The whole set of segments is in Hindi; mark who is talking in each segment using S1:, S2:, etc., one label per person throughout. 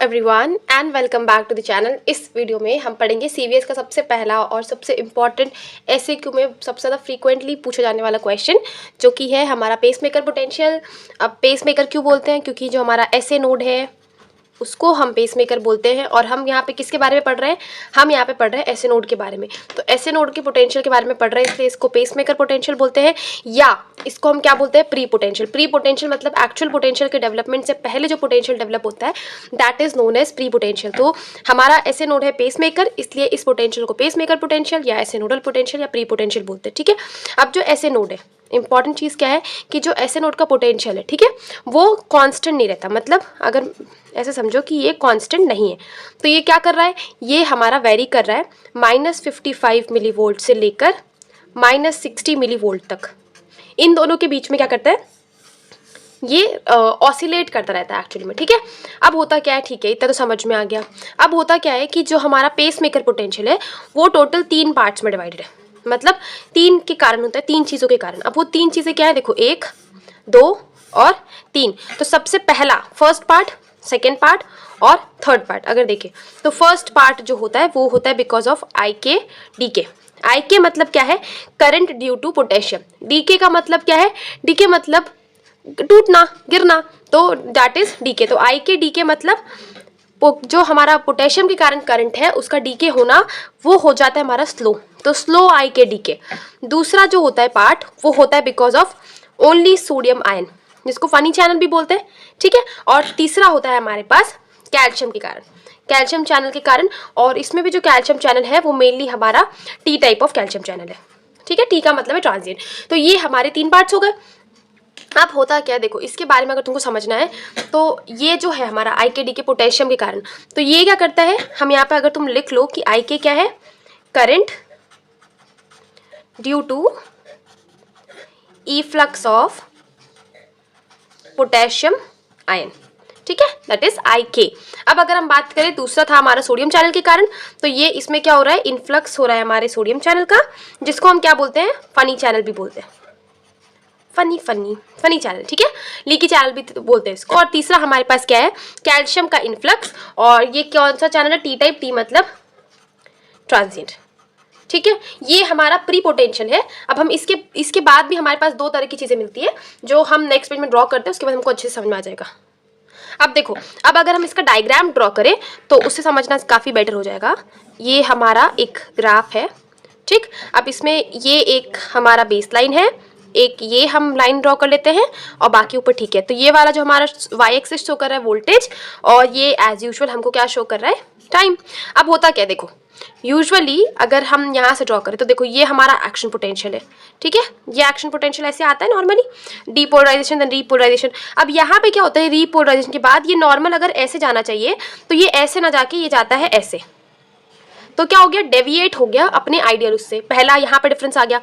S1: Everyone and welcome back to the channel. इस वीडियो में हम पढ़ेंगे सीवीएस का सबसे पहला और सबसे इम्पॉर्टेंट एसएक्यू में सबसे ज़्यादा फ्रीक्वेंटली पूछा जाने वाला क्वेश्चन, जो कि है हमारा पेसमेकर पोटेंशियल। अब पेसमेकर क्यों बोलते हैं? क्योंकि जो हमारा एसए नोड है उसको हम पेसमेकर बोलते हैं। और हम यहाँ पे किसके बारे में पढ़ रहे हैं? हम यहाँ पे पढ़ रहे हैं एसए नोड के बारे में। तो एसए नोड के पोटेंशियल के बारे में पढ़ रहे हैं, इसलिए इसको पेसमेकर पोटेंशियल बोलते हैं, या इसको हम क्या बोलते हैं? Pre potential. प्री पोटेंशियल मतलब एक्चुअल पोटेंशियल के डेवलपमेंट से पहले जो पोटेंशियल डेवलप होता है, that is known as pre potential. तो हमारा एसए नोड है पेसमेकर, इसलिए इस पोटेंशियल को पेसमेकर पोटेंशियल या एसए नोडल पोटेंशियल या प्री पोटेंशियल बोलते हैं। ठीक है। अब जो एसए नोड है, इंपॉर्टेंट चीज़ क्या है कि जो एसए नोड का पोटेंशियल है, ठीक है, वो कांस्टेंट नहीं रहता। मतलब अगर ऐसे समझो कि ये कांस्टेंट नहीं है, तो ये क्या कर रहा है? ये हमारा वेरी कर रहा है -55 मिली वोल्ट से लेकर -60 मिली वोल्ट तक। इन दोनों के बीच में क्या करता है? ये ऑसिलेट करता रहता है एक्चुअली में। ठीक है। अब होता क्या है? ठीक है, इतना तो समझ में आ गया। अब होता क्या है कि जो हमारा पेसमेकर पोटेंशियल है वो टोटल 3 पार्ट्स में डिवाइडेड है। मतलब 3 के कारण होता है, 3 चीज़ों के कारण। अब वो 3 चीज़ें क्या है? देखो, 1, 2 और 3। तो सबसे पहला फर्स्ट पार्ट, सेकेंड पार्ट और थर्ड पार्ट अगर देखें तो फर्स्ट पार्ट जो होता है वो होता है बिकॉज ऑफ आई के डी के। आई के मतलब क्या है? Current due to potassium. D K का मतलब क्या है? डी के मतलब टूटना, गिरना, तो दैट इज डी के। तो आई के डी के मतलब जो हमारा पोटेशियम के कारण करंट है उसका डी के होना, वो हो जाता है हमारा स्लो। तो स्लो आई के डी के। दूसरा जो होता है पार्ट वो होता है because of only sodium ion, जिसको फनी चैनल भी बोलते हैं। ठीक है। और तीसरा होता है हमारे पास कैल्शियम के कारण, कैल्शियम चैनल के कारण। और इसमें भी जो कैल्शियम चैनल है वो मेनली हमारा T type of calcium channel है। ठीक है। टी का मतलब है ट्रांजिएंट। तो ये हमारे 3 पार्ट्स हो गए। अब होता क्या है? देखो, इसके बारे में अगर तुमको समझना है तो ये जो है हमारा आई के डी के पोटेशियम के कारण, तो ये क्या करता है? हम यहाँ पे अगर तुम लिख लो कि आई के क्या है? Current due to efflux of potassium ion. ठीक है, दैट इज आई के। अब अगर हम बात करें, दूसरा था हमारा सोडियम चैनल के कारण, तो ये इसमें क्या हो रहा है? इन्फ्लक्स हो रहा है हमारे सोडियम चैनल का, जिसको हम क्या बोलते हैं? फनी चैनल भी बोलते हैं। Funny channel. ठीक है, लीकी चैनल भी बोलते हैं इसको। और तीसरा हमारे पास क्या है? कैल्शियम का इन्फ्लक्स। और ये कौन सा चैनल है? T type. टी मतलब ट्रांजिएंट। ठीक है, ये हमारा प्री पोटेंशियल है। अब हम इसके बाद भी हमारे पास 2 तरह की चीज़ें मिलती है जो हम नेक्स्ट पेज में ड्रॉ करते हैं, उसके बाद हमको अच्छे से समझ में आ जाएगा। अब देखो, अब अगर हम इसका डायग्राम ड्रॉ करें तो उससे समझना काफ़ी बेटर हो जाएगा। ये हमारा एक ग्राफ है। ठीक। अब इसमें ये एक हमारा बेस लाइन है, एक ये हम लाइन ड्रॉ कर लेते हैं और बाकी ऊपर। ठीक है। तो ये वाला जो हमारा वाई एक्सिस शो कर रहा है वोल्टेज, और ये एज यूजुअल हमको क्या शो कर रहा है? टाइम। अब होता क्या है? देखो, यूजुअली अगर हम यहाँ से ड्रॉ करें तो देखो, ये हमारा एक्शन पोटेंशियल है। ठीक है, ये एक्शन पोटेंशियल ऐसे आता है नॉर्मली, डीपोलराइजेशन देन रीपोलराइजेशन। अब यहाँ पे क्या होता है? रीपोलराइजेशन के बाद ये नॉर्मल अगर ऐसे जाना चाहिए तो ये ऐसे ना जाके ये जाता है ऐसे। तो क्या हो गया? डेविएट हो गया अपने आइडियल उससे। पहला यहाँ पे डिफरेंस आ गया।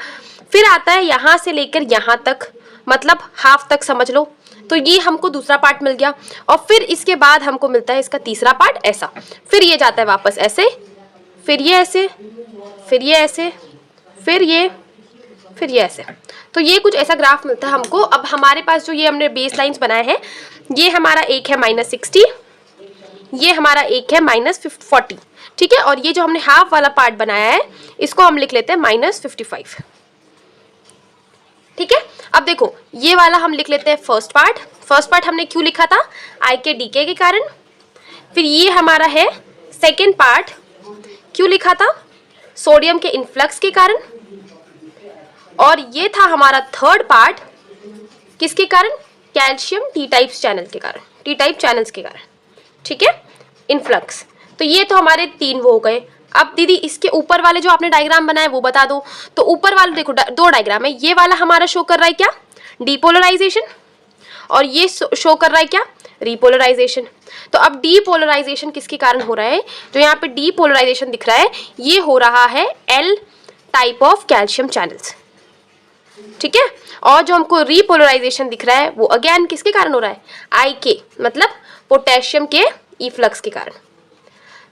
S1: फिर आता है यहाँ से लेकर यहाँ तक, मतलब हाफ तक समझ लो। तो ये हमको दूसरा पार्ट मिल गया। और फिर इसके बाद हमको मिलता है इसका तीसरा पार्ट ऐसा। फिर ये जाता है वापस ऐसे, फिर ये ऐसे, फिर ये ऐसे, फिर ये ऐसे। तो ये कुछ ऐसा ग्राफ मिलता है हमको। अब हमारे पास जो ये हमने बेस लाइन्स बनाए हैं, ये हमारा एक है -60, ये हमारा एक है -40। ठीक है। और ये जो हमने हाफ वाला पार्ट बनाया है इसको हम लिख लेते हैं -55। ठीक है। अब देखो, ये वाला हम लिख लेते हैं फर्स्ट पार्ट। फर्स्ट पार्ट हमने क्यों लिखा था? आई के डी के कारण। फिर ये हमारा है सेकेंड पार्ट, क्यों लिखा था? सोडियम के इन्फ्लक्स के कारण। और ये था हमारा थर्ड पार्ट, किसके कारण? कैल्शियम टी टाइप चैनल के कारण, टी टाइप चैनल्स के कारण। ठीक है, इन्फ्लक्स। तो ये तो हमारे 3 वो हो गए। अब दीदी इसके ऊपर वाले जो आपने डायग्राम बनाया वो बता दो। तो ऊपर वाले देखो, 2 डायग्राम है। ये वाला हमारा शो कर रहा है क्या? डीपोलराइजेशन। और ये शो कर रहा है क्या? रीपोलराइजेशन। तो अब डीपोलराइजेशन किसके कारण हो रहा है? जो यहाँ पे डीपोलराइजेशन दिख रहा है, ये हो रहा है L type of calcium channels. ठीक है। और जो हमको रीपोलराइजेशन दिख रहा है वो अगेन किसके कारण हो रहा है? आई के, मतलब पोटेशियम के इफ्लक्स के कारण।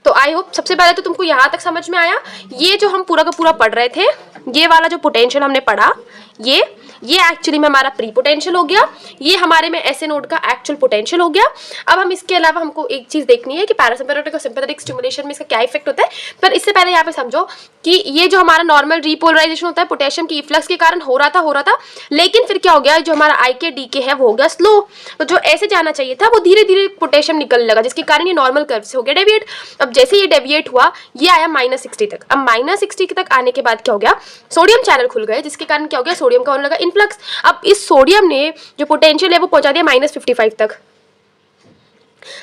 S1: तो आई होप सबसे पहले तो तुमको यहाँ तक समझ में आया। ये जो हम पूरा का पूरा पढ़ रहे थे, ये वाला जो पोटेंशियल हमने पढ़ा, ये एक्चुअली में हमारा प्री पोटेंशियल हो गया, ये हमारे में ऐसे नोड का एक्चुअल पोटेंशियल हो गया। अब हम इसके अलावा हमको एक चीज देखनी है कि पैरासिम्पैथेटिक और सिम्पैथेटिक स्टिमुलेशन में इसका क्या इफेक्ट होता है। पर इससे पहले यहाँ पे समझो कि ये जो हमारा नॉर्मल रीपोलराइजेशन होता है पोटेशियम की इफ्लक्स के कारण हो रहा था, लेकिन फिर क्या हो गया, जो हमारा आई के डी के है वो हो गया स्लो। तो जो ऐसे जाना चाहिए था वो धीरे धीरे पोटेशियम निकलने लगा, जिसके कारण ये नॉर्मल कर्व से हो गया डेविएट। अब जैसे ये डेविएट हुआ, ये आया -60 तक। अब -60 तक आने के बाद क्या हो गया, सोडियम चैनल खुल गए, जिसके कारण क्या हो गया, सोडियम का होने लगा इनफ्लक्स। अब इस सोडियम ने जो पोटेंशियल है वो पहुंचा दिया -55 तक।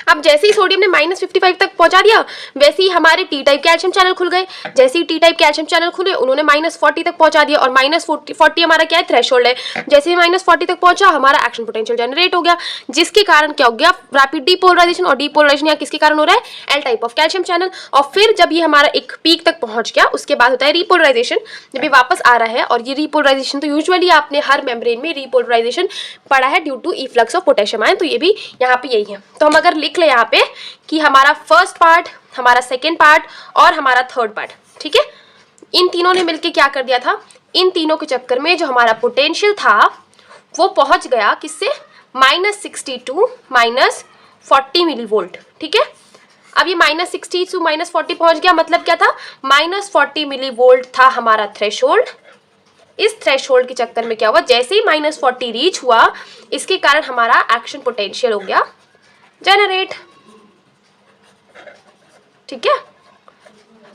S1: अब जैसे ही सोडियम ने -55 तक पहुंचा दिया, वैसे ही हमारे टी टाइप कैल्शियम चैनल खुल गए। जैसे ही टी टाइप कैल्शियम चैनल खुले, उन्होंने -40 तक पहुंचा दिया, और -40 हमारा क्या है, थ्रेशोल्ड है। जैसे ही -40 तक पहुंचा, हमारा एक्शन पोटेंशियल जनरेट हो गया, जिसके कारण क्या हो गया, रैपिड डीपोलराइजेशन। और डीपोलराइजेशन यहाँ किसके कारण हो रहा है, L type of calcium channel. और फिर जब ये हमारा एक पीक तक पहुंच गया, उसके बाद होता है रीपोलराइजेशन, जब ये वापस आ रहा है। और ये रीपोलराइजेशन तो यूजुअली आपने हर मेम्ब्रेन में रीपोलराइजेशन पढ़ा है due to efflux of potassium ion, तो ये भी यहाँ पे यही है। तो हम अगर लिख ले यहाँ पे कि हमारा फर्स्ट पार्ट, हमारा सेकेंड पार्ट और हमारा थर्ड पार्ट, ठीक है, इन तीनों ने मिलके क्या कर दिया था, इन तीनों के चक्कर में जो हमारा पोटेंशियल था वो पहुंच गया किससे, -60 टू -40 मिलीवोल्ट। ठीक है, अब ये -60 टू -40 पहुंच गया, मतलब क्या था, -40 मिलीवोल्ट था हमारा थ्रेशोल्ड। इस थ्रेशोल्ड के चक्कर में क्या हुआ, जैसे ही -40 रीच हुआ, इसके कारण हमारा एक्शन पोटेंशियल हो गया जनरेट। ठीक है,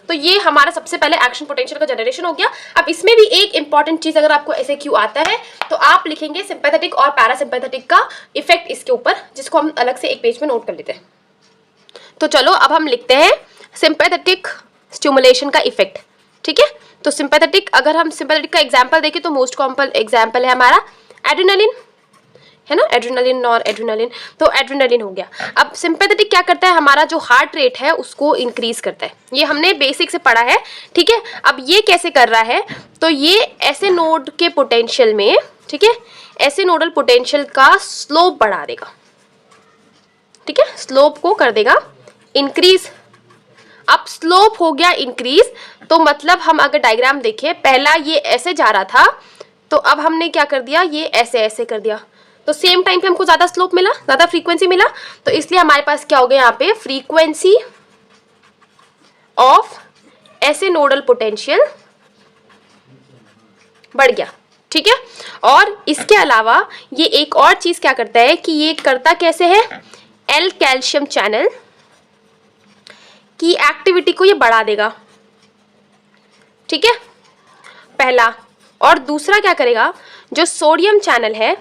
S1: तो ये हमारा सबसे पहले एक्शन पोटेंशियल का जनरेशन हो गया। अब इसमें भी एक इंपॉर्टेंट चीज, अगर आपको ऐसे क्यू आता है तो आप लिखेंगे सिंपैथेटिक और पैरासिम्पैथेटिक का इफेक्ट इसके ऊपर, जिसको हम अलग से एक पेज में नोट कर लेते हैं। तो चलो अब हम लिखते हैं सिंपैथेटिक स्टिमुलेशन का इफेक्ट। ठीक है, तो सिंपैथेटिक, अगर हम सिंपैथेटिक का एग्जांपल देखें तो मोस्ट कॉमन एग्जांपल है हमारा एड्रेनालिन, है ना, एड्रेनालिन और एड्रेनालिन, तो एड्रेनालिन हो गया। अब सिंपैथेटिक क्या करता है, हमारा जो हार्ट रेट है उसको इंक्रीज करता है, ये हमने बेसिक से पढ़ा है। ठीक है, अब ये कैसे कर रहा है, तो ये ऐसे नोड के पोटेंशियल में, ठीक है, ऐसे नोडल पोटेंशियल का स्लोप बढ़ा देगा। ठीक है, स्लोप को कर देगा इंक्रीज। अब स्लोप हो गया इंक्रीज, तो मतलब हम अगर डायग्राम देखें, पहला ये ऐसे जा रहा था, तो अब हमने क्या कर दिया, ये ऐसे ऐसे कर दिया, तो सेम टाइम पे हमको ज्यादा स्लोप मिला, ज्यादा फ्रीक्वेंसी मिला, तो इसलिए हमारे पास क्या हो गया, यहाँ पे फ्रीक्वेंसी ऑफ ऐसे नोडल पोटेंशियल बढ़ गया। ठीक है, और इसके अलावा ये एक और चीज क्या करता है कि ये करता कैसे है, एल कैल्शियम चैनल की एक्टिविटी को ये बढ़ा देगा। ठीक है, पहला, और दूसरा क्या करेगा, जो सोडियम चैनल है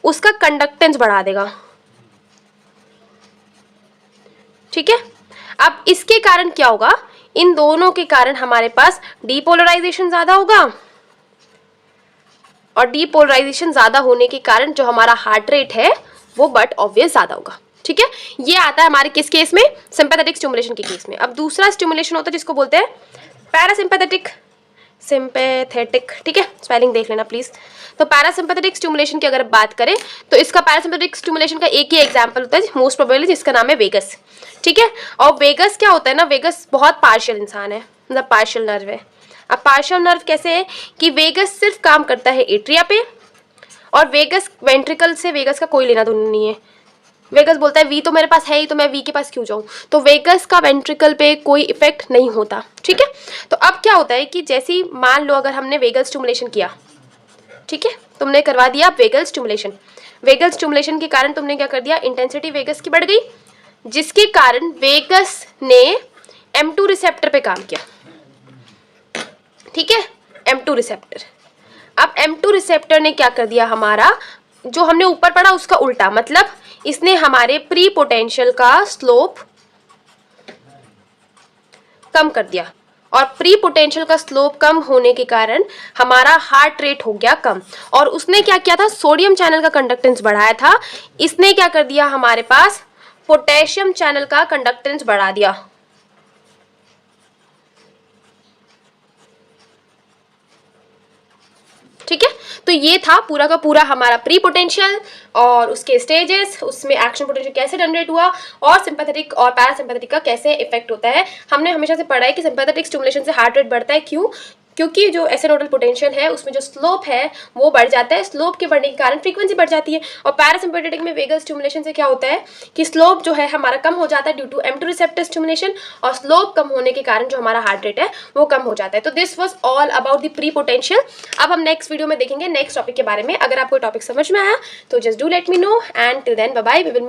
S1: उसका कंडक्टेंस बढ़ा देगा। ठीक है, अब इसके कारण क्या होगा, इन दोनों के कारण हमारे पास डीपोलराइजेशन ज्यादा होगा, और डीपोलराइजेशन ज्यादा होने के कारण जो हमारा हार्ट रेट है वो बट ऑब्वियस ज्यादा होगा। ठीक है, ये आता है हमारे किस केस में, सिंपैथेटिक स्टिमुलेशन के केस में। अब दूसरा स्टिमुलेशन होता है जिसको बोलते हैं पैरासिम्पैथेटिक, सिंपैथेटिक। ठीक है, स्पेलिंग देख लेना प्लीज। तो पैरासिम्पैथेटिक स्टिमुलेशन की अगर बात करें तो इसका पैरासिम्पैथेटिक स्टिमुलेशन का एक ही एग्जांपल होता है मोस्ट प्रोबेबली, जिसका नाम है वेगस। ठीक है, और वेगस क्या होता है ना, वेगस बहुत पार्शियल इंसान है, मतलब पार्शियल नर्व है। अब पार्शियल नर्व कैसे है कि वेगस सिर्फ काम करता है एट्रिया पे, और वेगस वेंट्रिकल से वेगस का कोई लेना देना नहीं है। वेगस बोलता है वी तो मेरे पास है ही, तो मैं वी के पास क्यों जाऊं, तो वेगस का वेंट्रिकल पे कोई इफेक्ट नहीं होता। ठीक है, तो अब क्या होता है कि जैसे ही मान लो अगर हमने वेगल स्टिमुलेशन किया, ठीक है, तुमने करवा दिया वेगल स्टिमुलेशन, वेगल स्टिमुलेशन के कारण तुमने क्या कर दिया, इंटेंसिटी वेगस की बढ़ गई, जिसके कारण वेगस ने M2 रिसेप्टर पे काम किया। ठीक है, M2 रिसेप्टर, अब M2 रिसेप्टर ने क्या कर दिया, हमारा जो हमने ऊपर पढ़ा उसका उल्टा, मतलब इसने हमारे प्री पोटेंशियल का स्लोप कम कर दिया, और प्री पोटेंशियल का स्लोप कम होने के कारण हमारा हार्ट रेट हो गया कम। और उसने क्या किया था, सोडियम चैनल का कंडक्टेंस बढ़ाया था, इसने क्या कर दिया, हमारे पास पोटेशियम चैनल का कंडक्टेंस बढ़ा दिया। ठीक है, तो ये था पूरा का पूरा हमारा प्री पोटेंशियल और उसके स्टेजेस, उसमें एक्शन पोटेंशियल कैसे जनरेट हुआ, और सिंपैथेटिक और पैरासिम्पैथेटिक का कैसे इफेक्ट होता है। हमने हमेशा से पढ़ा है कि सिंपैथेटिक स्टिमुलेशन से हार्ट रेट बढ़ता है, क्यों, क्योंकि जो ऐसे नोडल पोटेंशियल है उसमें जो स्लोप है वो बढ़ जाता है, स्लोप के बढ़ने के कारण फ्रीक्वेंसी बढ़ जाती है। और पैरासिम्पैथेटिक में वेगल स्टिमुलेशन से क्या होता है कि स्लोप जो है हमारा कम हो जाता है due to M2 receptor stimulation, और स्लोप कम होने के कारण जो हमारा हार्ट रेट है वो कम हो जाता है। तो this was all about the pre potential. अब हम नेक्स्ट वीडियो में देखेंगे नेक्स्ट टॉपिक के बारे में। अगर आपको टॉपिक समझ में आया तो just do let me know, and till then bye bye. We will